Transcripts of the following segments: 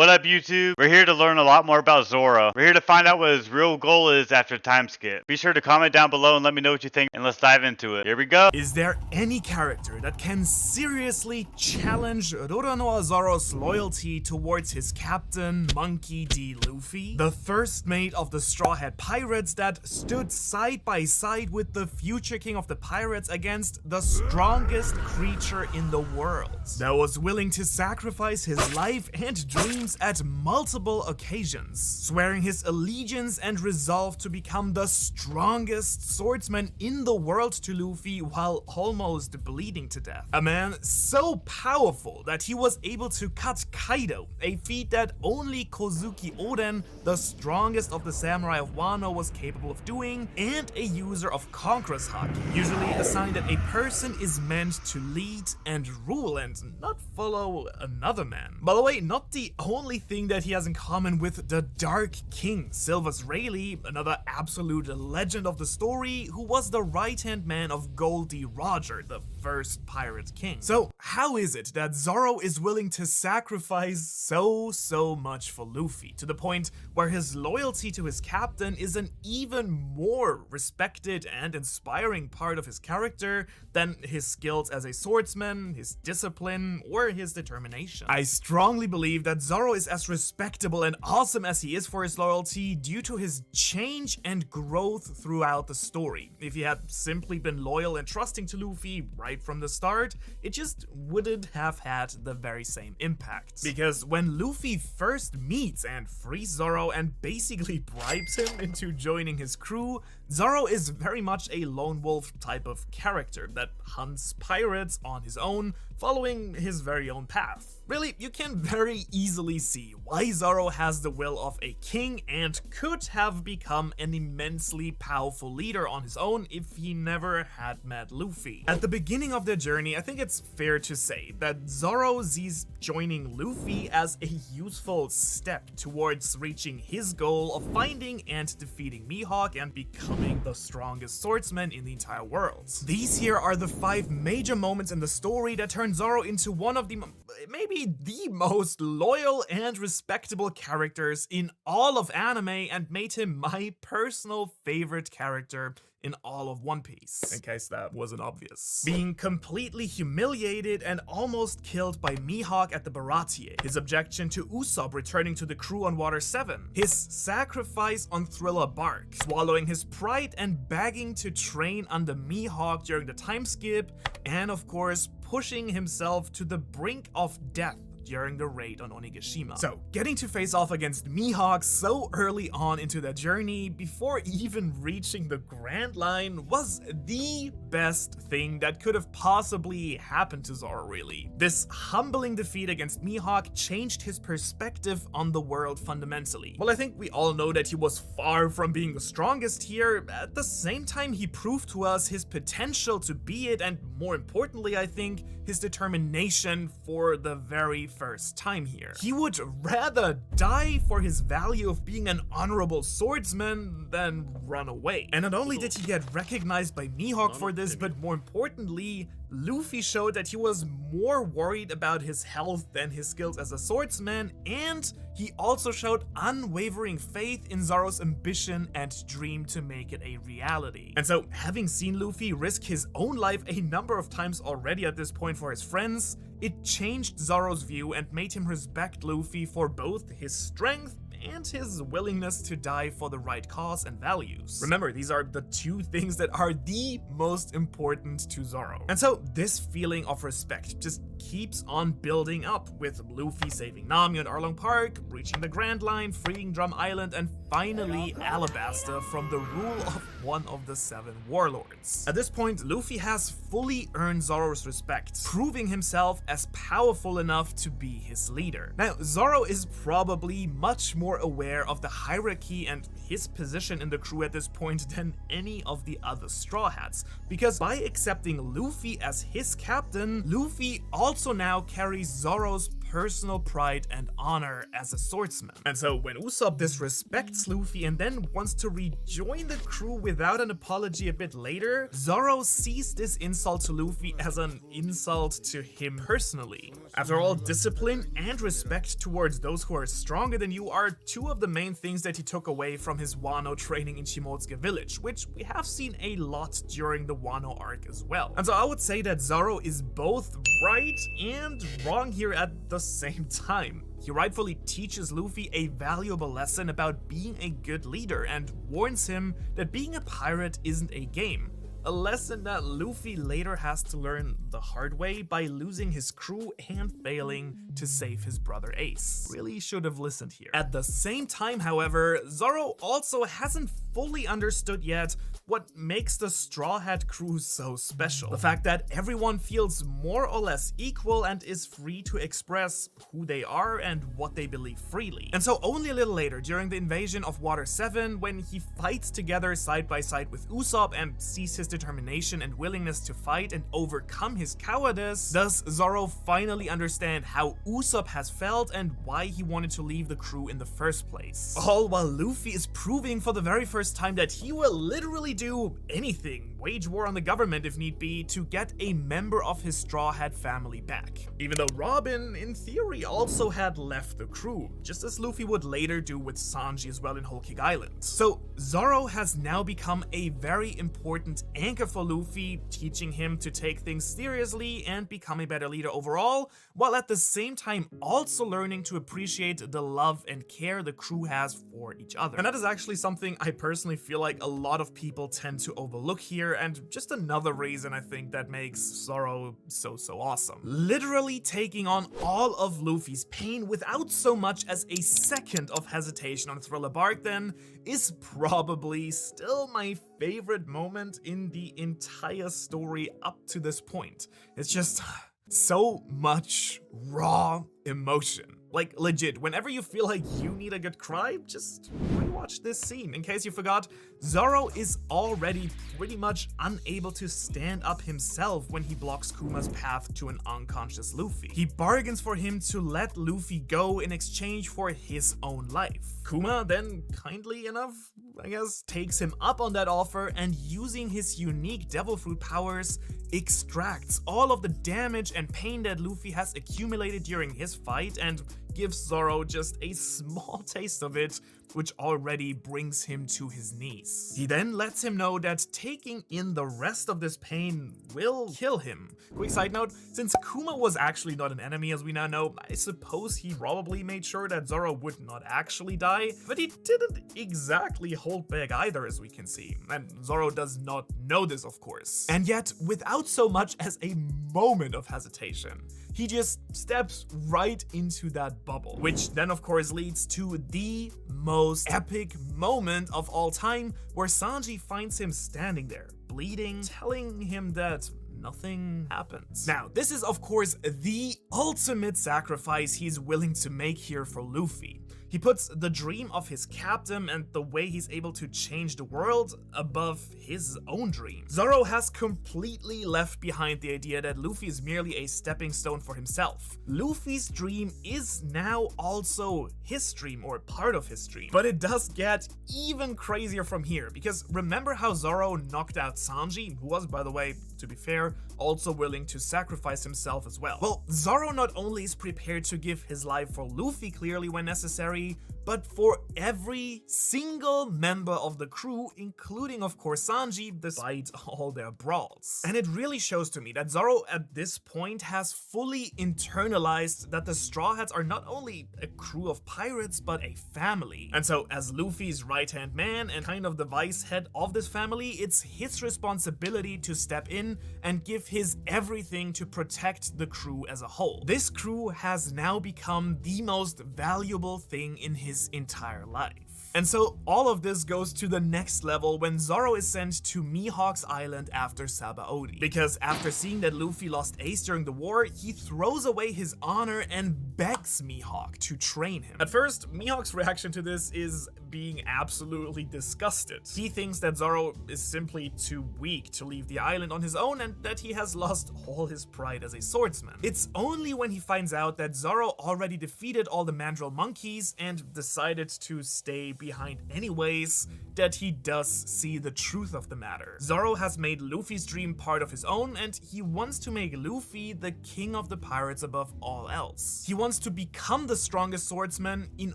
What up, YouTube? We're here to learn a lot more about Zoro. We're here to find out what his real goal is after time skip. Be sure to comment down below and let me know what you think, and let's dive into it. Here we go. Is there any character that can seriously challenge Roronoa Zoro's loyalty towards his captain, Monkey D. Luffy? The first mate of the Straw Hat Pirates that stood side by side with the future king of the pirates against the strongest creature in the world. That was willing to sacrifice his life and dreams at multiple occasions, swearing his allegiance and resolve to become the strongest swordsman in the world to Luffy while almost bleeding to death. A man so powerful that he was able to cut Kaido, a feat that only Kozuki Oden, the strongest of the samurai of Wano, was capable of doing, and a user of Conqueror's Haki, usually a sign that a person is meant to lead and rule and not follow another man. By the way, not the only thing that he has in common with the Dark King, Silvers Rayleigh, another absolute legend of the story, who was the right-hand man of Goldie Roger, the first pirate king. So how is it that Zoro is willing to sacrifice so much for Luffy, to the point where his loyalty to his captain is an even more respected and inspiring part of his character than his skills as a swordsman, his discipline, or his determination? I strongly believe that Zoro is as respectable and awesome as he is for his loyalty due to his change and growth throughout the story. If he had simply been loyal and trusting to Luffy right from the start, it just wouldn't have had the very same impact. Because when Luffy first meets and frees Zoro and basically bribes him into joining his crew, Zoro is very much a lone wolf type of character that hunts pirates on his own, following his very own path. Really, you can very easily see why Zoro has the will of a king and could have become an immensely powerful leader on his own if he never had met Luffy. At the beginning of their journey, I think it's fair to say that Zoro sees joining Luffy as a useful step towards reaching his goal of finding and defeating Mihawk and becoming the strongest swordsman in the entire world. These here are the 5 major moments in the story that turn Zoro into one of the maybe the most loyal and respectable characters in all of anime and made him my personal favorite character in all of One Piece, in case that wasn't obvious. Being completely humiliated and almost killed by Mihawk at the Baratie, his objection to Usopp returning to the crew on Water 7, his sacrifice on Thriller Bark, swallowing his pride and begging to train under Mihawk during the time skip, and of course pushing himself to the brink of death during the raid on Onigashima. So, getting to face off against Mihawk so early on into their journey, before even reaching the Grand Line, was the best thing that could have possibly happened to Zoro, really. This humbling defeat against Mihawk changed his perspective on the world fundamentally. Well, I think we all know that he was far from being the strongest here. At the same time, he proved to us his potential to be it, and more importantly, I think, his determination for the very first time here. He would rather die for his value of being an honorable swordsman than run away. And not only did he get recognized by Mihawk for this, but more importantly, Luffy showed that he was more worried about his health than his skills as a swordsman, and he also showed unwavering faith in Zoro's ambition and dream to make it a reality. And so, having seen Luffy risk his own life a number of times already at this point for his friends, it changed Zoro's view and made him respect Luffy for both his strength and his willingness to die for the right cause and values. Remember, these are the 2 things that are the most important to Zoro. And so this feeling of respect just keeps on building up, with Luffy saving Nami on Arlong Park, reaching the Grand Line, freeing Drum Island, and finally Alabasta from the rule of one of the 7 warlords. At this point, Luffy has fully earned Zoro's respect, proving himself as powerful enough to be his leader. Now, Zoro is probably much more aware of the hierarchy and his position in the crew at this point than any of the other Straw Hats, because by accepting Luffy as his captain, Luffy also now carries Zoro's personal pride and honor as a swordsman. And so when Usopp disrespects Luffy and then wants to rejoin the crew without an apology a bit later, Zoro sees this insult to Luffy as an insult to him personally. After all, discipline and respect towards those who are stronger than you are two of the main things that he took away from his Wano training in Shimotsuke Village, which we have seen a lot during the Wano arc as well. And so I would say that Zoro is both right and wrong here at the same time. He rightfully teaches Luffy a valuable lesson about being a good leader and warns him that being a pirate isn't a game. A lesson that Luffy later has to learn the hard way by losing his crew and failing to save his brother Ace. Really should have listened here. At the same time, however, Zoro also hasn't fully understood yet what makes the Straw Hat crew so special. The fact that everyone feels more or less equal and is free to express who they are and what they believe freely. And so only a little later, during the invasion of Water 7, when he fights together side by side with Usopp and sees his determination and willingness to fight and overcome his cowardice, does Zoro finally understand how Usopp has felt and why he wanted to leave the crew in the first place. All while Luffy is proving for the very first time that he will literally do anything, wage war on the government if need be, to get a member of his Straw Hat family back. Even though Robin, in theory, also had left the crew, just as Luffy would later do with Sanji as well in Whole Cake Island. So Zoro has now become a very important anchor for Luffy, teaching him to take things seriously and become a better leader overall, while at the same time also learning to appreciate the love and care the crew has for each other. And that is actually something I personally feel like a lot of people tend to overlook here, and just another reason I think that makes Zoro so awesome. Literally taking on all of Luffy's pain without so much as a second of hesitation on Thriller Bark then is probably still my favorite moment in the entire story up to this point. It's just so much raw emotion. Like, legit, whenever you feel like you need a good cry, just rewatch this scene. In case you forgot, Zoro is already pretty much unable to stand up himself when he blocks Kuma's path to an unconscious Luffy. He bargains for him to let Luffy go in exchange for his own life. Kuma then, kindly enough, I guess, takes him up on that offer and, using his unique devil fruit powers, extracts all of the damage and pain that Luffy has accumulated during his fight and gives Zoro just a small taste of it, which already brings him to his knees. He then lets him know that taking in the rest of this pain will kill him. Quick side note, since Kuma was actually not an enemy as we now know, I suppose he probably made sure that Zoro would not actually die, but he didn't exactly hold back either, as we can see. And Zoro does not know this, of course. And yet, without so much as a moment of hesitation, he just steps right into that bubble, which then of course leads to the most epic moment of all time, where Sanji finds him standing there, bleeding, telling him that nothing happens. Now, this is of course the ultimate sacrifice he's willing to make here for Luffy. He puts the dream of his captain and the way he's able to change the world above his own dream. Zoro has completely left behind the idea that Luffy is merely a stepping stone for himself. Luffy's dream is now also his dream, or part of his dream. But it does get even crazier from here, because remember how Zoro knocked out Sanji, who was, by the way, to be fair, also willing to sacrifice himself as well. Well, Zoro not only is prepared to give his life for Luffy clearly when necessary, but for every single member of the crew, including of course Sanji, despite all their brawls. And it really shows to me that Zoro at this point has fully internalized that the Straw Hats are not only a crew of pirates, but a family. And so as Luffy's right-hand man and kind of the vice head of this family, it's his responsibility to step in and give his everything to protect the crew as a whole. This crew has now become the most valuable thing in his entire life. And so all of this goes to the next level when Zoro is sent to Mihawk's island after Sabaody. Because after seeing that Luffy lost Ace during the war, he throws away his honor and begs Mihawk to train him. At first, Mihawk's reaction to this is being absolutely disgusted. He thinks that Zoro is simply too weak to leave the island on his own and that he has lost all his pride as a swordsman. It's only when he finds out that Zoro already defeated all the mandrill monkeys and decided to stay behind anyways that he does see the truth of the matter. Zoro has made Luffy's dream part of his own, and he wants to make Luffy the king of the pirates above all else. He wants to become the strongest swordsman in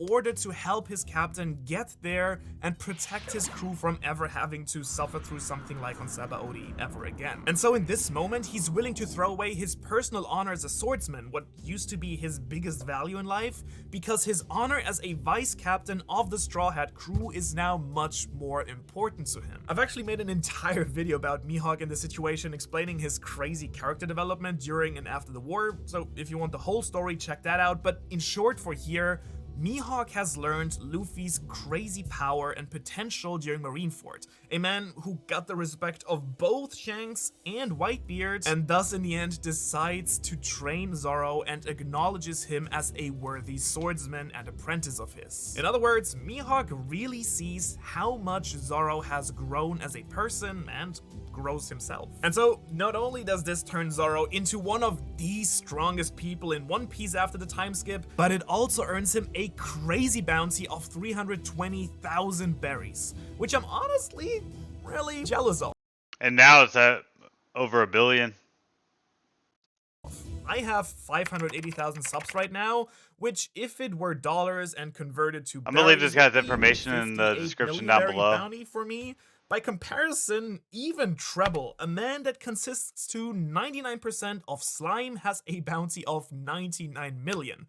order to help his captain get there and protect his crew from ever having to suffer through something like on Sabaody ever again. And so in this moment, he's willing to throw away his personal honor as a swordsman, what used to be his biggest value in life, because his honor as a vice captain of the Straw Hat crew is now much more important to him. I've actually made an entire video about Mihawk in this situation, explaining his crazy character development during and after the war, so if you want the whole story, check that out. But in short, for here, Mihawk has learned Luffy's crazy power and potential during Marineford, a man who got the respect of both Shanks and Whitebeard, and thus in the end decides to train Zoro and acknowledges him as a worthy swordsman and apprentice of his. In other words, Mihawk really sees how much Zoro has grown as a person and grows himself. And so, not only does this turn Zoro into one of the strongest people in One Piece after the time skip, but it also earns him a crazy bounty of 320,000 berries, which I'm honestly really jealous of. And now it's at over 1 billion. I have 580,000 subs right now, which if it were dollars and converted to I'm gonna leave this guy's information in the description down below. Bounty for me. By comparison, even Treble, a man that consists to 99% of slime, has a bounty of 99 million.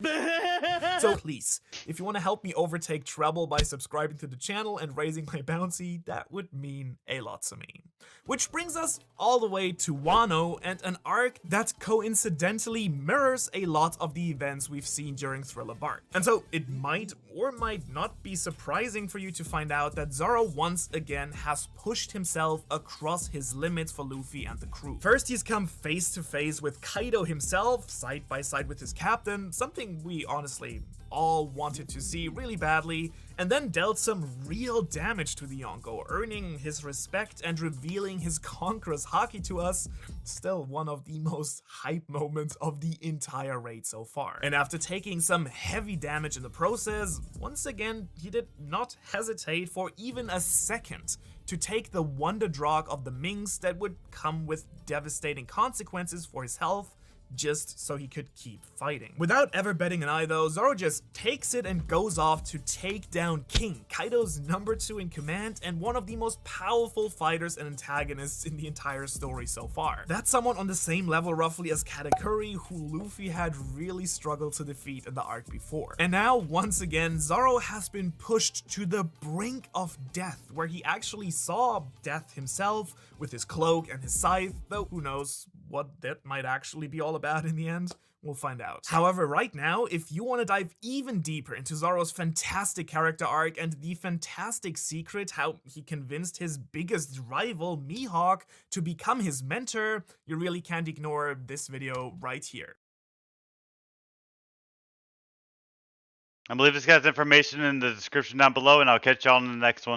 So please, if you want to help me overtake Treble by subscribing to the channel and raising my bounty, that would mean a lot to me. Which brings us all the way to Wano and an arc that coincidentally mirrors a lot of the events we've seen during Thriller Bark. And so it might or might not be surprising for you to find out that Zoro once again has pushed himself across his limits for Luffy and the crew. First, he's come face to face with Kaido himself, side by side with his captain, something we honestly all wanted to see really badly, and then dealt some real damage to the Yonko, earning his respect and revealing his conqueror's haki to us. Still one of the most hype moments of the entire raid so far. And after taking some heavy damage in the process, once again, he did not hesitate for even a second to take the Wonder Drog of the Minks that would come with devastating consequences for his health, just so he could keep fighting. Without ever betting an eye though, Zoro just takes it and goes off to take down King, Kaido's number 2 in command and one of the most powerful fighters and antagonists in the entire story so far. That's someone on the same level roughly as Katakuri, who Luffy had really struggled to defeat in the arc before. And now, once again, Zoro has been pushed to the brink of death, where he actually saw death himself with his cloak and his scythe, though who knows what that might actually be all about in the end. We'll find out. However, right now, if you want to dive even deeper into Zoro's fantastic character arc and the fantastic secret how he convinced his biggest rival, Mihawk, to become his mentor, you really can't ignore this video right here. I'm gonna leave this guy's information in the description down below, and I'll catch y'all in the next one.